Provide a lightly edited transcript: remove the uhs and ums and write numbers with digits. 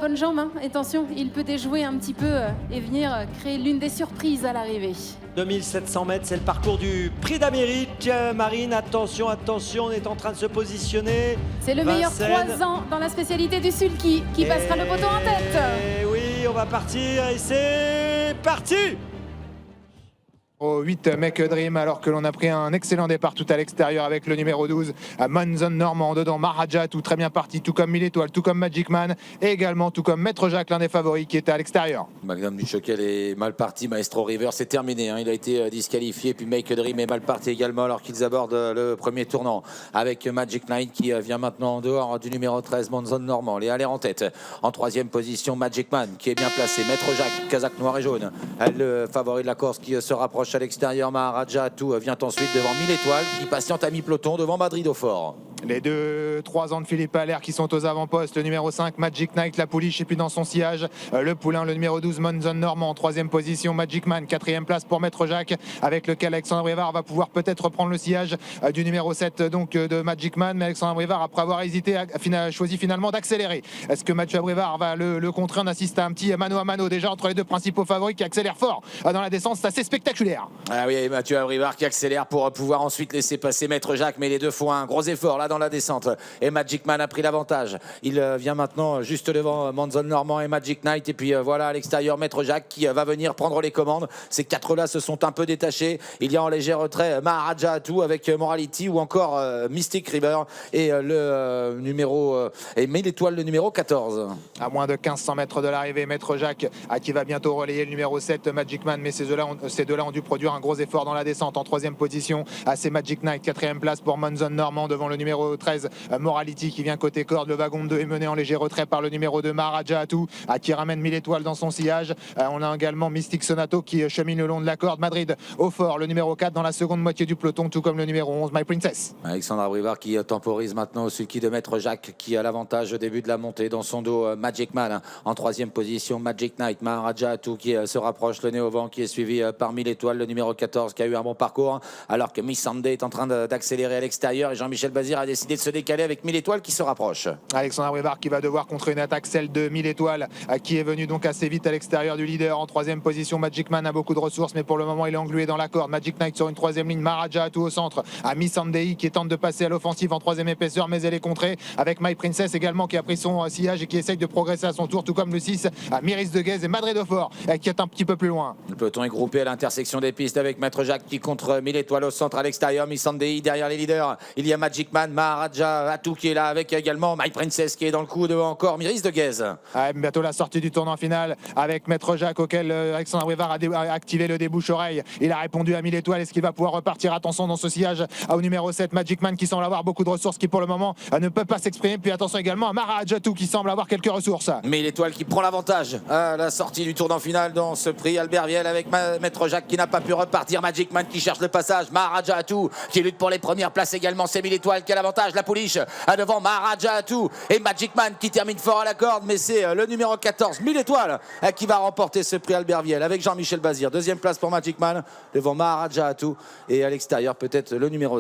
bonne jambe, hein. Attention, il peut déjouer un petit peu et venir créer l'une des surprises à l'arrivée. 2700 mètres, c'est le parcours du Prix d'Amérique. Marine, attention, attention, on est en train de se positionner. C'est le meilleur 3 ans dans la spécialité du sulky qui passera le poteau en tête. Et oui, on va partir et c'est parti. Au 8 Make a Dream, alors que l'on a pris un excellent départ tout à l'extérieur avec le numéro 12 à Monzon Normand. Dedans Maharaja, tout très bien parti, tout comme 1000 étoiles, tout comme Magic Man et également tout comme Maître Jacques, l'un des favoris qui était à l'extérieur. Magnum du Choquel est mal parti, Maestro River c'est terminé, hein. Il a été disqualifié, puis Make a Dream est mal parti également alors qu'ils abordent le premier tournant avec Magic Knight qui vient maintenant en dehors du numéro 13 Monzon Normand. Les Allaires en tête, en troisième position Magic Man qui est bien placé, Maître Jacques, casaque noir et jaune, le favori de la course qui se rapproche à l'extérieur. Maharaja Atou vient ensuite devant 1000 étoiles qui patiente à mi-peloton devant Madrid au fort. Les 3 ans de Philippe Allaire qui sont aux avant-postes, le numéro 5 Magic Knight, la pouliche et puis dans son sillage le poulain, le numéro 12 Monzon Normand en troisième position, Magic Man, quatrième place pour Maître Jacques avec lequel Alexandre Brivard va pouvoir peut-être reprendre le sillage du numéro 7 donc de Magic Man, mais Alexandre Brivard après avoir hésité a choisi finalement d'accélérer. Est-ce que Mathieu Brivard va le contrer? On assiste à un petit mano à mano déjà entre les deux principaux favoris qui accélèrent fort dans la descente, c'est assez spectaculaire. Ah oui, Mathieu Brivard qui accélère pour pouvoir ensuite laisser passer Maître Jacques, mais les deux font un gros effort là dans la descente et Magic Man a pris l'avantage. Il vient maintenant juste devant Monzon Normand et Magic Knight et puis voilà à l'extérieur Maître Jacques qui va venir prendre les commandes. Ces quatre là se sont un peu détachés. Il y a en léger retrait Maharaja Atou avec Morality ou encore Mystic River et le numéro et 1000 étoiles le numéro 14. À moins de 1500 mètres de l'arrivée, Maître Jacques qui va bientôt relayer le numéro 7 Magic Man, mais ces deux-là ont dû produire un gros effort dans la descente. En troisième position, c'est Magic Knight, quatrième place pour Monzon Normand devant le numéro 13 Morality qui vient côté corde. Le wagon de 2 est mené en léger retrait par le numéro 2 Maharaja Atou qui ramène 1000 étoiles dans son sillage. On a également Mystic Sonato qui chemine le long de la corde. Madrid au fort, le numéro 4 dans la seconde moitié du peloton, tout comme le numéro 11 My Princess. Alexandre Brivard qui temporise maintenant au sulky de Maître Jacques qui a l'avantage au début de la montée. Dans son dos Magic Man en troisième position, Magic Knight, Maharaja Atou qui se rapproche, le nez au vent qui est suivi par 1000 étoiles, le numéro 14 qui a eu un bon parcours alors que Miss Sunday est en train d'accélérer à l'extérieur et Jean-Michel Bazir a décidé de se décaler avec 1000 étoiles qui se rapproche. Alexandre Brivard qui va devoir contrer une attaque, celle de 1000 étoiles qui est venue donc assez vite à l'extérieur du leader. En troisième position, Magic Man a beaucoup de ressources mais pour le moment il est englué dans la corde. Magic Knight sur une troisième ligne, Maharaja Atou au centre, à Miss Sunday qui tente de passer à l'offensive en troisième épaisseur mais elle est contrée avec My Princess également qui a pris son sillage et qui essaye de progresser à son tour, tout comme le 6 à Myris de Guez et Madrid au fort qui est un petit peu plus loin. Le peloton est groupé à l'intersection des pistes avec Maître Jacques qui contre 1000 étoiles au centre à l'extérieur, Miss Sunday derrière les leaders. Il y a Magic Man, Maharaja Atou qui est là avec également My Princess qui est dans le coup devant encore Myris de Guez. Bientôt la sortie du tournant final avec Maître Jacques auquel Alexandre Brivard a activé le débouche-oreille. Il a répondu à 1000 étoiles. Est-ce qu'il va pouvoir repartir? Attention dans ce sillage au numéro 7 Magic Man qui semble avoir beaucoup de ressources qui pour le moment ne peut pas s'exprimer. Puis attention également à Maharaja Atou qui semble avoir quelques ressources. 1000 étoiles qui prend l'avantage à la sortie du tournant final dans ce prix Albert Viel avec Maître Jacques qui n'a pas pu repartir. Magic Man qui cherche le passage. Maharaja Atou qui lutte pour les premières places également. C'est 1000 étoiles qui a l'avantage. La pouliche devant Maharaja Atou et Magic Man qui termine fort à la corde. Mais c'est le numéro 14, 1000 étoiles, qui va remporter ce prix Albert Viel avec Jean-Michel Bazir. Deuxième place pour Magic Man devant Maharaja Atou et à l'extérieur peut-être le numéro